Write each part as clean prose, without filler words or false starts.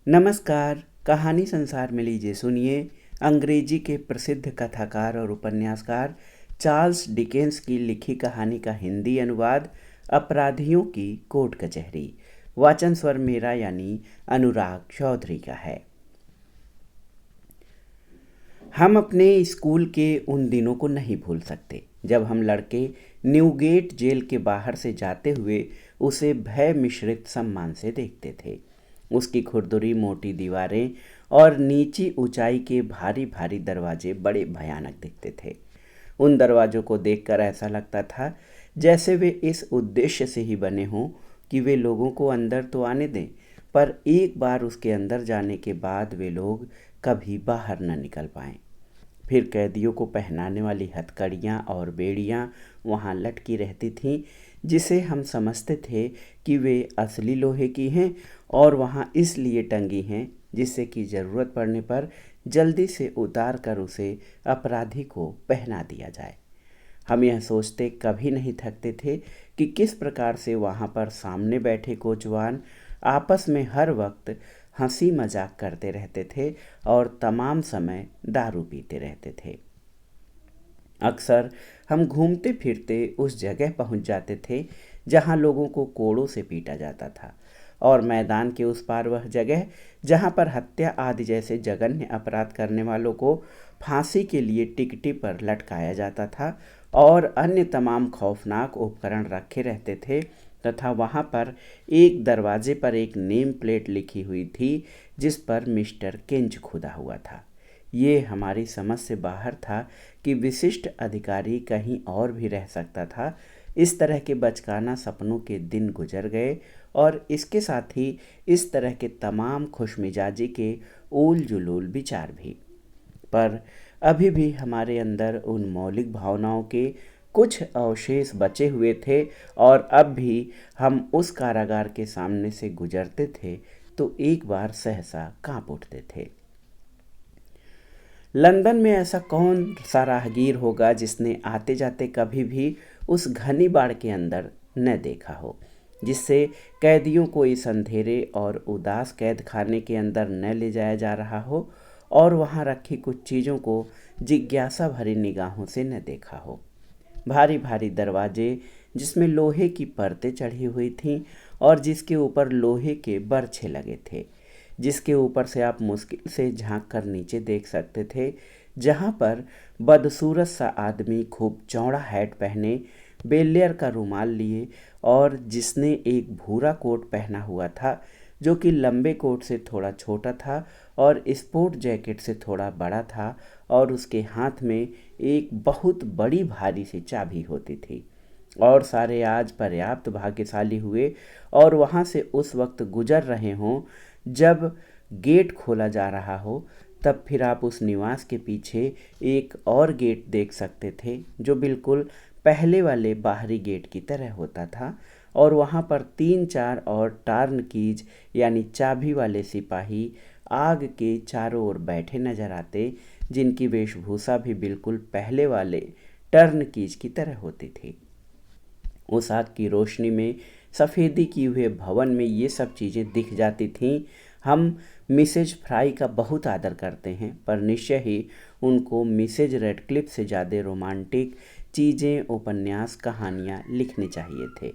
नमस्कार। कहानी संसार में लीजिए सुनिए। अंग्रेजी के प्रसिद्ध कथाकार और उपन्यासकार चार्ल्स डिकेंस की लिखी कहानी का हिंदी अनुवाद अपराधियों की कोर्ट कचहरी। वाचन स्वर मेरा यानी अनुराग चौधरी का है। हम अपने स्कूल के उन दिनों को नहीं भूल सकते जब हम लड़के न्यूगेट जेल के बाहर से जाते हुए उसे भय मिश्रित सम्मान से देखते थे। उसकी खुरदुरी मोटी दीवारें और नीची ऊंचाई के भारी भारी दरवाजे बड़े भयानक दिखते थे। उन दरवाज़ों को देखकर ऐसा लगता था जैसे वे इस उद्देश्य से ही बने हों कि वे लोगों को अंदर तो आने दें, पर एक बार उसके अंदर जाने के बाद वे लोग कभी बाहर न निकल पाएं। फिर कैदियों को पहनाने वाली हथकड़ियाँ और बेड़ियाँ वहाँ लटकी रहती थीं, जिसे हम समझते थे कि वे असली लोहे की हैं और वहाँ इसलिए टंगी हैं जिससे कि ज़रूरत पड़ने पर जल्दी से उतार कर उसे अपराधी को पहना दिया जाए। हम यह सोचते कभी नहीं थकते थे कि किस प्रकार से वहाँ पर सामने बैठे कोचवान आपस में हर वक्त हंसी मजाक करते रहते थे और तमाम समय दारू पीते रहते थे। अक्सर हम घूमते फिरते उस जगह पहुंच जाते थे जहां लोगों को कोड़ों से पीटा जाता था, और मैदान के उस पार वह जगह जहां पर हत्या आदि जैसे जघन्य अपराध करने वालों को फांसी के लिए टिकटी पर लटकाया जाता था और अन्य तमाम खौफनाक उपकरण रखे रहते थे। तथा वहाँ पर एक दरवाजे पर एक नेम प्लेट लिखी हुई थी जिस पर मिस्टर केंज खुदा हुआ था। ये हमारी समझ से बाहर था कि विशिष्ट अधिकारी कहीं और भी रह सकता था। इस तरह के बचकाना सपनों के दिन गुजर गए और इसके साथ ही इस तरह के तमाम खुशमिजाजी के ऊल जुलूल विचार भी। पर अभी भी हमारे अंदर उन मौलिक भावनाओं के कुछ अवशेष बचे हुए थे, और अब भी हम उस कारागार के सामने से गुजरते थे तो एक बार सहसा कांप उठते थे। लंदन में ऐसा कौन सा राहगीर होगा जिसने आते जाते कभी भी उस घनी बाड़ के अंदर न देखा हो, जिससे कैदियों को इस अंधेरे और उदास कैद खाने के अंदर न ले जाया जा रहा हो और वहाँ रखी कुछ चीज़ों को जिज्ञासा भरी निगाहों से न देखा हो। भारी भारी दरवाजे जिसमें लोहे की परतें चढ़ी हुई थीं और जिसके ऊपर लोहे के बरछे लगे थे, जिसके ऊपर से आप मुश्किल से झांक कर नीचे देख सकते थे, जहां पर बदसूरत सा आदमी खूब चौड़ा हैट पहने, बेलियर का रुमाल लिए और जिसने एक भूरा कोट पहना हुआ था जो कि लंबे कोट से थोड़ा छोटा था और स्पोर्ट जैकेट से थोड़ा बड़ा था, और उसके हाथ में एक बहुत बड़ी भारी सी चाबी होती थी। और सारे आज पर्याप्त भाग्यशाली हुए और वहाँ से उस वक्त गुजर रहे हों जब गेट खोला जा रहा हो। तब फिर आप उस निवास के पीछे एक और गेट देख सकते थे जो बिल्कुल पहले वाले बाहरी गेट की तरह होता था, और वहाँ पर 3-4 और टार्न कीज यानी चाबी वाले सिपाही आग के चारों ओर बैठे नजर आते, जिनकी वेशभूषा भी बिल्कुल पहले वाले टर्न कीज की तरह होती थी। उस आग की रोशनी में सफ़ेदी किए हुए भवन में ये सब चीज़ें दिख जाती थीं। हम मिसेज फ्राई का बहुत आदर करते हैं, पर निश्चय ही उनको मिसेज रेडक्लिफ से ज़्यादा रोमांटिक चीज़ें, उपन्यास, कहानियाँ लिखने चाहिए थे।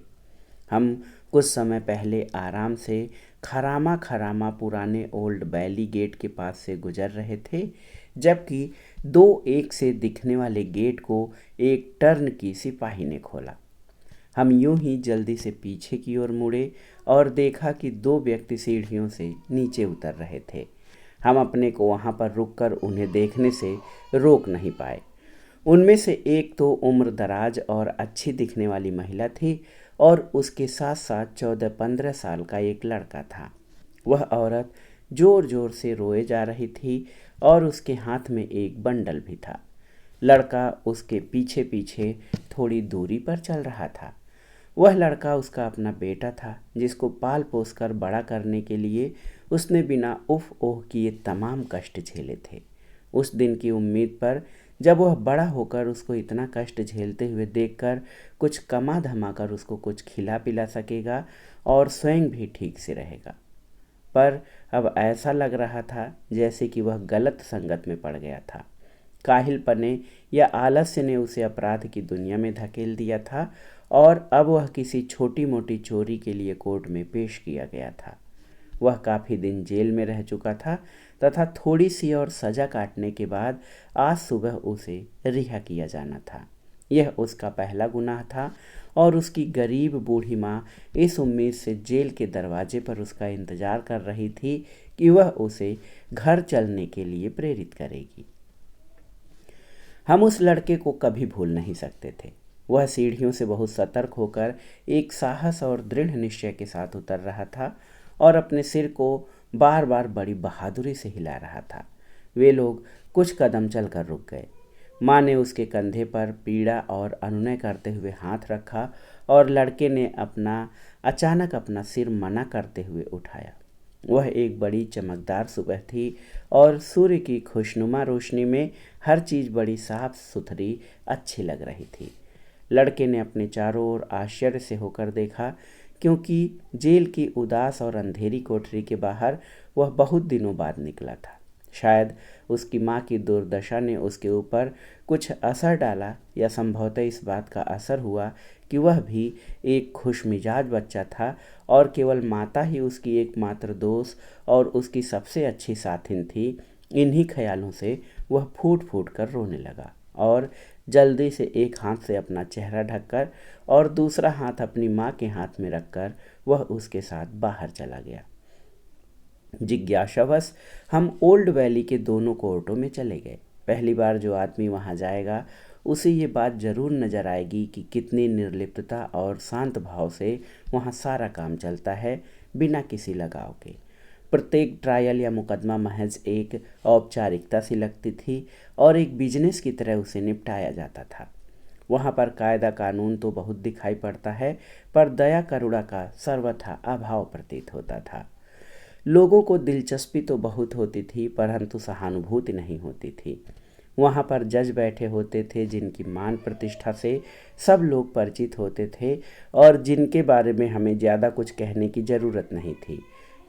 हम कुछ समय पहले आराम से खरामा खरामा पुराने ओल्ड बैली गेट के पास से गुजर रहे थे, जबकि दो एक से दिखने वाले गेट को एक टर्न की सिपाही ने खोला। हम यूं ही जल्दी से पीछे की ओर मुड़े और देखा कि दो व्यक्ति सीढ़ियों से नीचे उतर रहे थे। हम अपने को वहां पर रुककर उन्हें देखने से रोक नहीं पाए। उनमें से एक तो उम्र दराज और अच्छी दिखने वाली महिला थी और उसके साथ साथ 14-15 साल का एक लड़का था। वह औरत जोर जोर से रोए जा रही थी और उसके हाथ में एक बंडल भी था। लड़का उसके पीछे पीछे थोड़ी दूरी पर चल रहा था। वह लड़का उसका अपना बेटा था, जिसको पाल पोस कर बड़ा करने के लिए उसने बिना उफ ओह किए तमाम कष्ट झेले थे। उस दिन की उम्मीद पर जब वह बड़ा होकर उसको इतना कष्ट झेलते हुए देखकर कुछ कमा धमा कर उसको कुछ खिला पिला सकेगा और स्वयं भी ठीक से रहेगा। पर अब ऐसा लग रहा था जैसे कि वह गलत संगत में पड़ गया था। काहिलपने या आलस्य ने उसे अपराध की दुनिया में धकेल दिया था और अब वह किसी छोटी मोटी चोरी के लिए कोर्ट में पेश किया गया था। वह काफ़ी दिन जेल में रह चुका था तथा थोड़ी सी और सज़ा काटने के बाद आज सुबह उसे रिहा किया जाना था। यह उसका पहला गुनाह था और उसकी गरीब बूढ़ी माँ इस उम्मीद से जेल के दरवाजे पर उसका इंतज़ार कर रही थी कि वह उसे घर चलने के लिए प्रेरित करेगी। हम उस लड़के को कभी भूल नहीं सकते थे। वह सीढ़ियों से बहुत सतर्क होकर एक साहस और दृढ़ निश्चय के साथ उतर रहा था और अपने सिर को बार बार बड़ी बहादुरी से हिला रहा था। वे लोग कुछ कदम चलकर रुक गए। माँ ने उसके कंधे पर पीड़ा और अनुनय करते हुए हाथ रखा और लड़के ने अचानक अपना सिर मना करते हुए उठाया। वह एक बड़ी चमकदार सुबह थी और सूर्य की खुशनुमा रोशनी में हर चीज़ बड़ी साफ सुथरी अच्छी लग रही थी। लड़के ने अपने चारों ओर आश्चर्य से होकर देखा, क्योंकि जेल की उदास और अंधेरी कोठरी के बाहर वह बहुत दिनों बाद निकला था। शायद उसकी माँ की दुर्दशा ने उसके ऊपर कुछ असर डाला या संभवतः इस बात का असर हुआ कि वह भी एक खुशमिजाज बच्चा था और केवल माता ही उसकी एकमात्र दोस्त और उसकी सबसे अच्छी साथिन थी। इन्हीं ख्यालों से वह फूट फूट कर रोने लगा और जल्दी से एक हाथ से अपना चेहरा ढककर और दूसरा हाथ अपनी माँ के हाथ में रखकर वह उसके साथ बाहर चला गया। जिज्ञासावश हम ओल्ड वैली के दोनों कोर्टों में चले गए। पहली बार जो आदमी वहां जाएगा उसे ये बात जरूर नज़र आएगी कि कितनी निर्लिप्तता और शांत भाव से वहां सारा काम चलता है, बिना किसी लगाव के। प्रत्येक ट्रायल या मुकदमा महज एक औपचारिकता सी लगती थी और एक बिजनेस की तरह उसे निपटाया जाता था। वहाँ पर कायदा कानून तो बहुत दिखाई पड़ता है, पर दया करुणा का सर्वथा अभाव प्रतीत होता था। लोगों को दिलचस्पी तो बहुत होती थी, परंतु सहानुभूति नहीं होती थी। वहाँ पर जज बैठे होते थे जिनकी मान प्रतिष्ठा से सब लोग परिचित होते थे और जिनके बारे में हमें ज़्यादा कुछ कहने की ज़रूरत नहीं थी।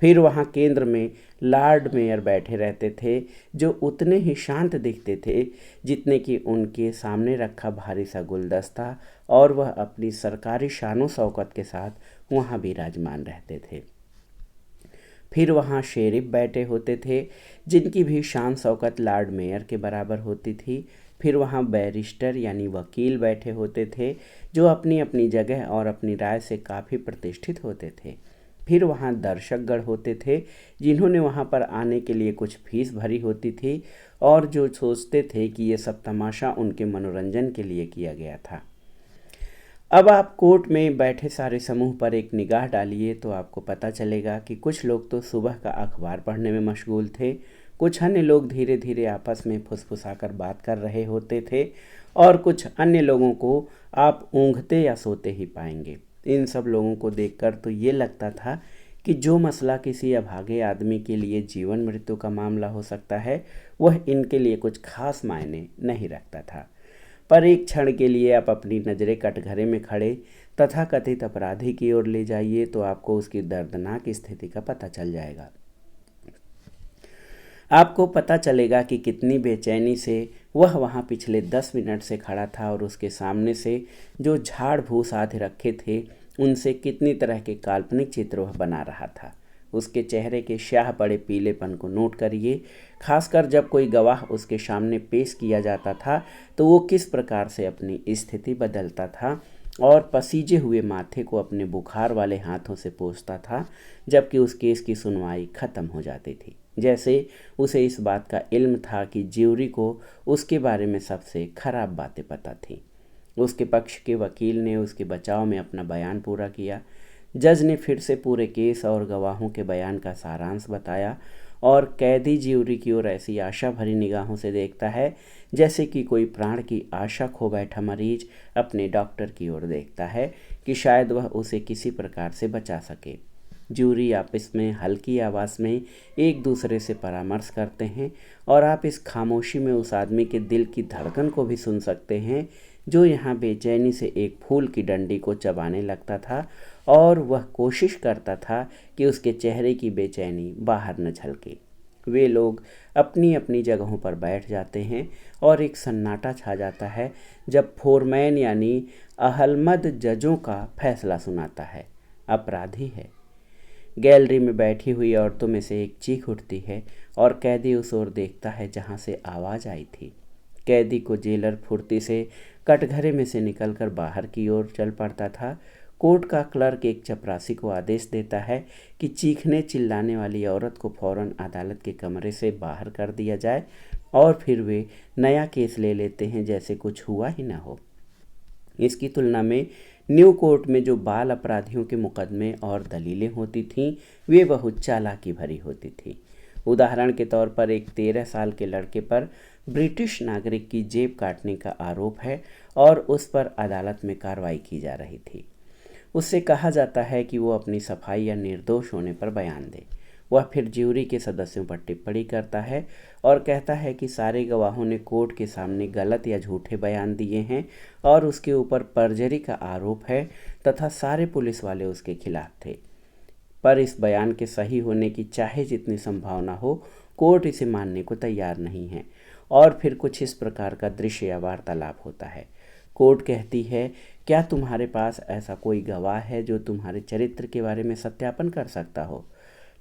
फिर वहाँ केंद्र में लॉर्ड मेयर बैठे रहते थे, जो उतने ही शांत दिखते थे जितने कि उनके सामने रखा भारी सा गुलदस्ता, और वह अपनी सरकारी शानो शौकत के साथ वहाँ विराजमान रहते थे। फिर वहाँ शेरिफ बैठे होते थे जिनकी भी शान शौकत लॉर्ड मेयर के बराबर होती थी। फिर वहाँ बैरिस्टर यानी वकील बैठे होते थे जो अपनी अपनी जगह और अपनी राय से काफ़ी प्रतिष्ठित होते थे। फिर वहाँ दर्शकगण होते थे जिन्होंने वहाँ पर आने के लिए कुछ फीस भरी होती थी और जो सोचते थे कि ये सब तमाशा उनके मनोरंजन के लिए किया गया था। अब आप कोर्ट में बैठे सारे समूह पर एक निगाह डालिए तो आपको पता चलेगा कि कुछ लोग तो सुबह का अखबार पढ़ने में मशगूल थे, कुछ अन्य लोग धीरे धीरे आपस में फुसफुसाकर बात कर रहे होते थे और कुछ अन्य लोगों को आप ऊँघते या सोते ही पाएंगे। इन सब लोगों को देखकर तो ये लगता था कि जो मसला किसी अभागे आदमी के लिए जीवन मृत्यु का मामला हो सकता है, वह इनके लिए कुछ खास मायने नहीं रखता था। पर एक क्षण के लिए आप अपनी नज़रें कटघरे में खड़े तथाकथित अपराधी की ओर ले जाइए तो आपको उसकी दर्दनाक स्थिति का पता चल जाएगा। आपको पता चलेगा कि कितनी बेचैनी से वह वहाँ पिछले 10 मिनट से खड़ा था और उसके सामने से जो झाड़ फूस आधे रखे थे उनसे कितनी तरह के काल्पनिक चित्र वह बना रहा था। उसके चेहरे के स्याह पड़े पीलेपन को नोट करिए, खासकर जब कोई गवाह उसके सामने पेश किया जाता था तो वो किस प्रकार से अपनी स्थिति बदलता था और पसीजे हुए माथे को अपने बुखार वाले हाथों से पोंछता था जबकि उस केस की सुनवाई खत्म हो जाती थी। जैसे उसे इस बात का इल्म था कि ज्यूरी को उसके बारे में सबसे खराब बातें पता थीं। उसके पक्ष के वकील ने उसके बचाव में अपना बयान पूरा किया। जज ने फिर से पूरे केस और गवाहों के बयान का सारांश बताया और कैदी ज्यूरी की ओर ऐसी आशा भरी निगाहों से देखता है जैसे कि कोई प्राण की आशा खो बैठा मरीज अपने डॉक्टर की ओर देखता है कि शायद वह उसे किसी प्रकार से बचा सके। ज्यूरी आपस में हल्की आवाज़ में एक दूसरे से परामर्श करते हैं और आप इस खामोशी में उस आदमी के दिल की धड़कन को भी सुन सकते हैं जो यहाँ बेचैनी से एक फूल की डंडी को चबाने लगता था और वह कोशिश करता था कि उसके चेहरे की बेचैनी बाहर न झलके। वे लोग अपनी अपनी जगहों पर बैठ जाते हैं और एक सन्नाटा छा जाता है जब फोरमैन यानी अहलमद जजों का फैसला सुनाता है। अपराधी है। गैलरी में बैठी हुई औरतों में से एक चीख उठती है और कैदी उस ओर देखता है जहाँ से आवाज़ आई थी। कैदी को जेलर फुर्ती से कटघरे में से निकलकर बाहर की ओर चल पड़ता था। कोर्ट का क्लर्क एक चपरासी को आदेश देता है कि चीखने चिल्लाने वाली औरत को फौरन अदालत के कमरे से बाहर कर दिया जाए और फिर वे नया केस ले लेते हैं जैसे कुछ हुआ ही ना हो। इसकी तुलना में न्यू कोर्ट में जो बाल अपराधियों के मुकदमे और दलीलें होती थीं वे बहुत चालाकी भरी होती थीं। उदाहरण के तौर पर एक 13 साल के लड़के पर ब्रिटिश नागरिक की जेब काटने का आरोप है और उस पर अदालत में कार्रवाई की जा रही थी। उससे कहा जाता है कि वो अपनी सफाई या निर्दोष होने पर बयान दे। वह फिर ज्यूरी के सदस्यों पर टिप्पणी करता है और कहता है कि सारे गवाहों ने कोर्ट के सामने गलत या झूठे बयान दिए हैं और उसके ऊपर परजरी का आरोप है तथा सारे पुलिस वाले उसके खिलाफ थे। पर इस बयान के सही होने की चाहे जितनी संभावना हो, कोर्ट इसे मानने को तैयार नहीं है और फिर कुछ इस प्रकार का दृश्य या वार्तालाप होता है। कोर्ट कहती है, क्या तुम्हारे पास ऐसा कोई गवाह है जो तुम्हारे चरित्र के बारे में सत्यापन कर सकता हो?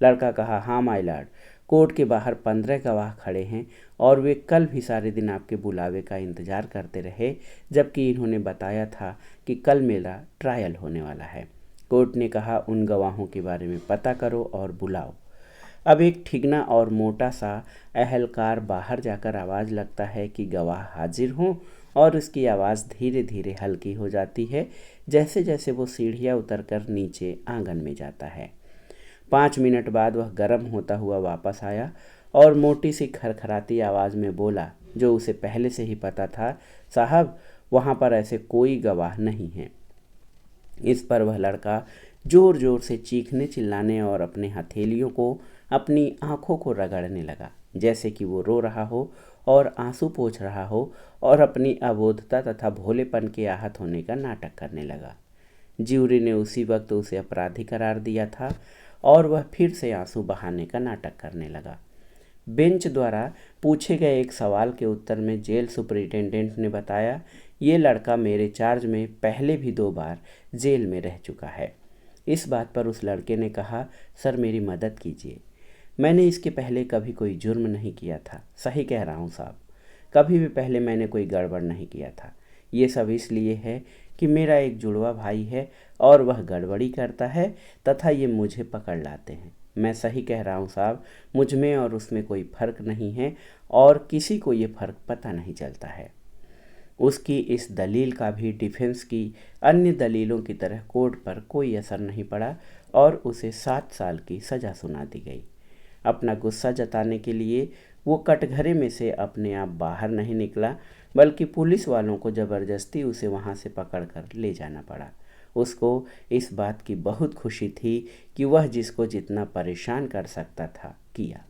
लड़का कहा, हाँ माय लॉर्ड। कोर्ट के बाहर 15 गवाह खड़े हैं और वे कल भी सारे दिन आपके बुलावे का इंतजार करते रहे, जबकि इन्होंने बताया था कि कल मेरा ट्रायल होने वाला है। कोर्ट ने कहा, उन गवाहों के बारे में पता करो और बुलाओ। अब एक ठिगना और मोटा सा अहलकार बाहर जाकर आवाज़ लगता है कि गवाह हाजिर हों और उसकी आवाज़ धीरे धीरे हल्की हो जाती है जैसे जैसे वो सीढ़ियाँ उतरकर नीचे आंगन में जाता है। 5 मिनट बाद वह गर्म होता हुआ वापस आया और मोटी सी खरखराती आवाज़ में बोला, जो उसे पहले से ही पता था, साहब वहाँ पर ऐसे कोई गवाह नहीं हैं। इस पर वह लड़का ज़ोर ज़ोर से चीखने चिल्लाने और अपने हथेलियों को अपनी आँखों को रगड़ने लगा जैसे कि वो रो रहा हो और आंसू पोंछ रहा हो और अपनी अबोधता तथा भोलेपन के आहत होने का नाटक करने लगा। ज्यूरी ने उसी वक्त उसे अपराधी करार दिया था और वह फिर से आंसू बहाने का नाटक करने लगा। बेंच द्वारा पूछे गए एक सवाल के उत्तर में जेल सुपरिटेंडेंट ने बताया, ये लड़का मेरे चार्ज में पहले भी 2 बार जेल में रह चुका है। इस बात पर उस लड़के ने कहा, सर मेरी मदद कीजिए, मैंने इसके पहले कभी कोई जुर्म नहीं किया था। सही कह रहा हूँ साहब, कभी भी पहले मैंने कोई गड़बड़ नहीं किया था। ये सब इसलिए है कि मेरा एक जुड़वा भाई है और वह गड़बड़ी करता है तथा ये मुझे पकड़ लाते हैं। मैं सही कह रहा हूँ साहब, मुझ में और उसमें कोई फ़र्क नहीं है और किसी को ये फ़र्क पता नहीं चलता है। उसकी इस दलील का भी डिफेंस की अन्य दलीलों की तरह कोर्ट पर कोई असर नहीं पड़ा और उसे 7 साल की सज़ा सुना दी गई। अपना गुस्सा जताने के लिए वो कटघरे में से अपने आप बाहर नहीं निकला, बल्कि पुलिस वालों को ज़बरदस्ती उसे वहाँ से पकड़कर ले जाना पड़ा। उसको इस बात की बहुत खुशी थी कि वह जिसको जितना परेशान कर सकता था किया।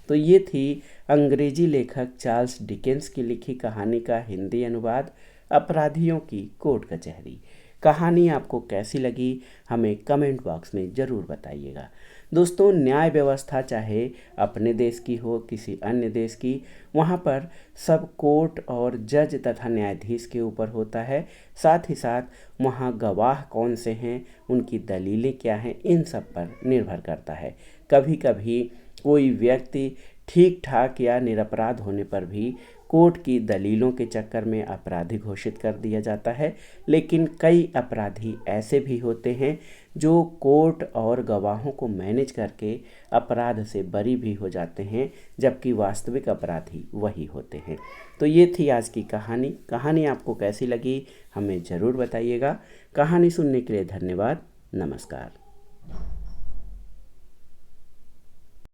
तो ये थी अंग्रेजी लेखक चार्ल्स डिकेंस की लिखी कहानी का हिंदी अनुवाद, अपराधियों की कोर्ट कचहरी। कहानी आपको कैसी लगी हमें कमेंट बॉक्स में ज़रूर बताइएगा। दोस्तों, न्याय व्यवस्था चाहे अपने देश की हो किसी अन्य देश की, वहाँ पर सब कोर्ट और जज तथा न्यायाधीश के ऊपर होता है। साथ ही साथ वहाँ गवाह कौन से हैं, उनकी दलीलें क्या हैं, इन सब पर निर्भर करता है। कभी कभी कोई व्यक्ति ठीक ठाक या निरपराध होने पर भी कोर्ट की दलीलों के चक्कर में अपराधी घोषित कर दिया जाता है, लेकिन कई अपराधी ऐसे भी होते हैं जो कोर्ट और गवाहों को मैनेज करके अपराध से बरी भी हो जाते हैं, जबकि वास्तविक अपराधी वही होते हैं। तो ये थी आज की कहानी आपको कैसी लगी हमें ज़रूर बताइएगा। कहानी सुनने के लिए धन्यवाद। नमस्कार।